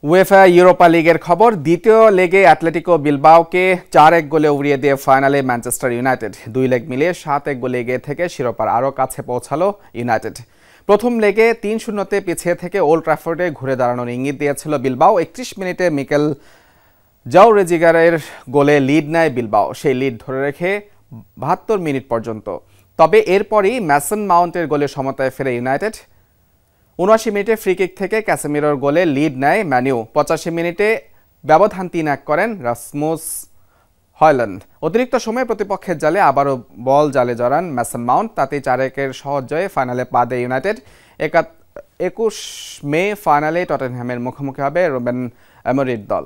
UEFA Europa লিগের খবর। দ্বিতীয় লেগে অ্যাটলেটিকো বিলবাওকে 4-1 গোলে উড়িয়ে দিয়ে ফাইনালে ম্যানচেস্টার ইউনাইটেড। 2 লেগ মিলিয়ে 7-1 গোলে এগিয়ে থেকে শিরোপার আরও কাছে পৌঁছালো ইউনাইটেড। প্রথম লেগে 3-0 পিছিয়ে থেকে ওল্ড ট্র্যাফোর্ডে ঘুরে দাঁড়ানোর ইঙ্গিত দিয়েছিল বিলবাও। 31 মিনিটে মিকেল জাউরেজিগারের গোলে লিড নেয় বিলবাও, সেই লিড ধরে রেখে 72 মিনিট পর্যন্ত। তবে এরপরই ম্যাসন মাউন্টের গোলে সমতায় ফেরে ইউনাইটেড। 79 মিনিটে ফ্রি কিক থেকে ক্যাসেমিরোর গোলে লিড নেয় ম্যানিউ। 85 মিনিটে ব্যবধান 3-1 করেন রাসমুস হয়ল্যান্ড। অতিরিক্ত সময়ে প্রতিপক্ষের জালে আবারও বল জালে জড়ান ম্যাসন মাউন্ট, তাতেই 4-1-এর সহজ জয়ে ফাইনালে পা দেয় ইউনাইটেড। 21 মে ফাইনালে টটেনহ্যামের মুখোমুখি হবে রুবেন আমোরিম দল।